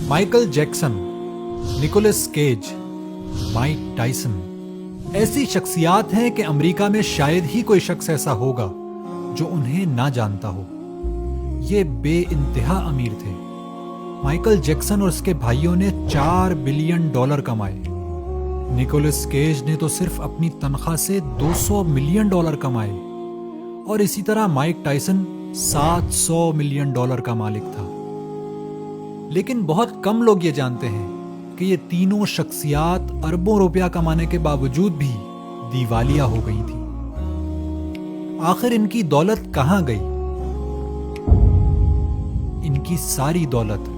Michael Jackson, Nicolas Cage, Mike Tyson ایسی شخصیات ہیں کہ امریکہ میں شاید ہی کوئی شخص ایسا ہوگا جو انہیں نہ جانتا ہو۔ یہ بے انتہا امیر تھے۔ مائیکل جیکسن اور اس کے بھائیوں نے $4 بلین کمائے۔ نکولس کیج نے تو صرف اپنی تنخواہ سے $200 ملین کمائے، اور اسی طرح مائک ٹائسن $700 ملین کا مالک تھا۔ لیکن بہت کم لوگ یہ جانتے ہیں کہ یہ تینوں شخصیات اربوں روپیہ کمانے کے باوجود بھی دیوالیہ ہو گئی تھی۔ آخر ان کی دولت کہاں گئی؟ ان کی ساری دولت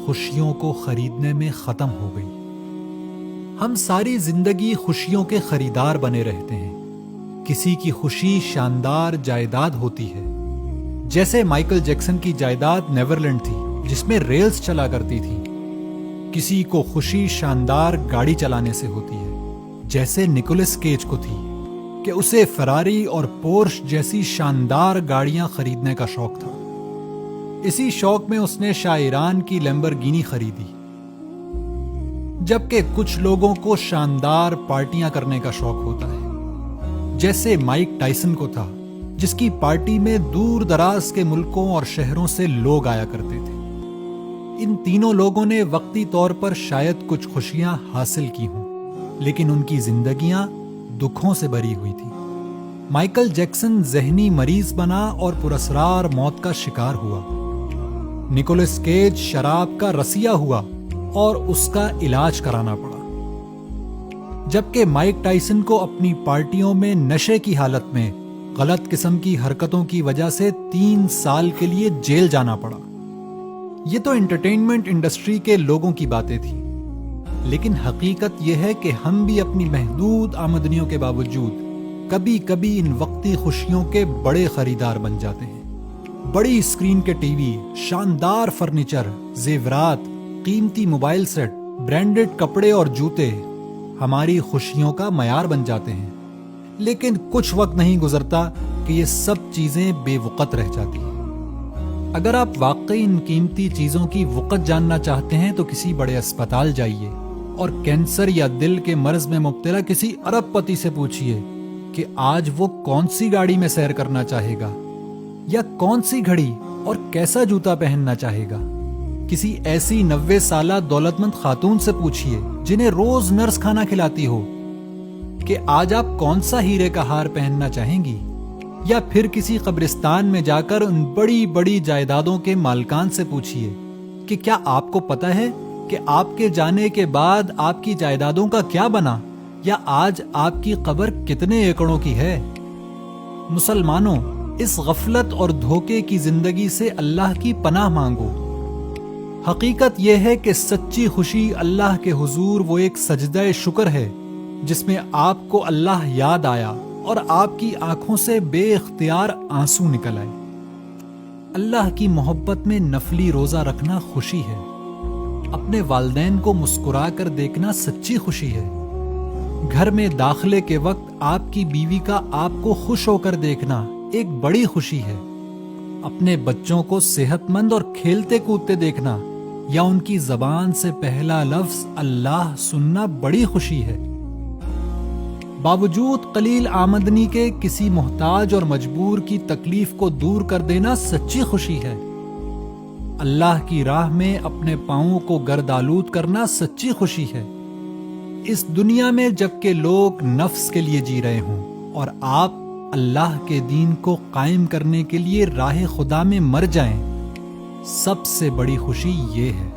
خوشیوں کو خریدنے میں ختم ہو گئی۔ ہم ساری زندگی خوشیوں کے خریدار بنے رہتے ہیں۔ کسی کی خوشی شاندار جائیداد ہوتی ہے، جیسے مائیکل جیکسن کی جائیداد نیورلینڈ تھی جس میں ریلز چلا کرتی تھی۔ کسی کو خوشی شاندار گاڑی چلانے سے ہوتی ہے، جیسے نکولس کیج کو تھی کہ اسے فراری اور پورش جیسی شاندار گاڑیاں خریدنے کا شوق تھا۔ اسی شوق میں اس نے شاہ ایران کی لیمبرگینی خریدی۔ جبکہ کچھ لوگوں کو شاندار پارٹیاں کرنے کا شوق ہوتا ہے، جیسے مائک ٹائسن کو تھا، جس کی پارٹی میں دور دراز کے ملکوں اور شہروں سے لوگ آیا کرتے تھے۔ ان تینوں لوگوں نے وقتی طور پر شاید کچھ خوشیاں حاصل کی ہوں، لیکن ان کی زندگیاں دکھوں سے بھری ہوئی تھی۔ مائیکل جیکسن ذہنی مریض بنا اور پراسرار موت کا شکار ہوا۔ نکولس کیج شراب کا رسیا ہوا اور اس کا علاج کرانا پڑا، جبکہ مائک ٹائسن کو اپنی پارٹیوں میں نشے کی حالت میں غلط قسم کی حرکتوں کی وجہ سے 3 سال کے لیے جیل جانا پڑا۔ یہ تو انٹرٹینمنٹ انڈسٹری کے لوگوں کی باتیں تھیں، لیکن حقیقت یہ ہے کہ ہم بھی اپنی محدود آمدنیوں کے باوجود کبھی کبھی ان وقتی خوشیوں کے بڑے خریدار بن جاتے ہیں۔ بڑی اسکرین کے ٹی وی، شاندار فرنیچر، زیورات، قیمتی موبائل سیٹ، برانڈڈ کپڑے اور جوتے ہماری خوشیوں کا معیار بن جاتے ہیں، لیکن کچھ وقت نہیں گزرتا کہ یہ سب چیزیں بے وقت رہ جاتی ہیں۔ اگر آپ واقعی ان قیمتی چیزوں کی وقت جاننا چاہتے ہیں تو کسی بڑے اسپتال جائیے اور کینسر یا دل کے مرض میں مبتلا کسی ارب پتی سے پوچھئے کہ آج وہ کون سی گاڑی میں سیر کرنا چاہے گا، یا کون سی گھڑی اور کیسا جوتا پہننا چاہے گا۔ کسی ایسی 90 سالہ دولت مند خاتون سے پوچھئے جنہیں روز نرس کھانا کھلاتی ہو کہ آج آپ کون سا ہیرے کا ہار پہننا چاہیں گی، یا پھر کسی قبرستان میں جا کر ان بڑی بڑی جائیدادوں کے مالکان سے پوچھئے کہ کیا آپ کو پتہ ہے کہ آپ کے جانے کے بعد آپ کی جائیدادوں کا کیا بنا، یا آج آپ کی قبر کتنے ایکڑوں کی ہے۔ مسلمانوں، اس غفلت اور دھوکے کی زندگی سے اللہ کی پناہ مانگو۔ حقیقت یہ ہے کہ سچی خوشی اللہ کے حضور وہ ایک سجدہ شکر ہے جس میں آپ کو اللہ یاد آیا اور آپ کی آنکھوں سے بے اختیار آنسو نکل آئے۔ اللہ کی محبت میں نفلی روزہ رکھنا خوشی ہے۔ اپنے والدین کو مسکرا کر دیکھنا سچی خوشی ہے۔ گھر میں داخلے کے وقت آپ کی بیوی کا آپ کو خوش ہو کر دیکھنا ایک بڑی خوشی ہے۔ اپنے بچوں کو صحت مند اور کھیلتے کودتے دیکھنا یا ان کی زبان سے پہلا لفظ اللہ سننا بڑی خوشی ہے۔ باوجود قلیل آمدنی کے کسی محتاج اور مجبور کی تکلیف کو دور کر دینا سچی خوشی ہے۔ اللہ کی راہ میں اپنے پاؤں کو گرد آلود کرنا سچی خوشی ہے۔ اس دنیا میں جبکہ لوگ نفس کے لیے جی رہے ہوں اور آپ اللہ کے دین کو قائم کرنے کے لیے راہ خدا میں مر جائیں، سب سے بڑی خوشی یہ ہے۔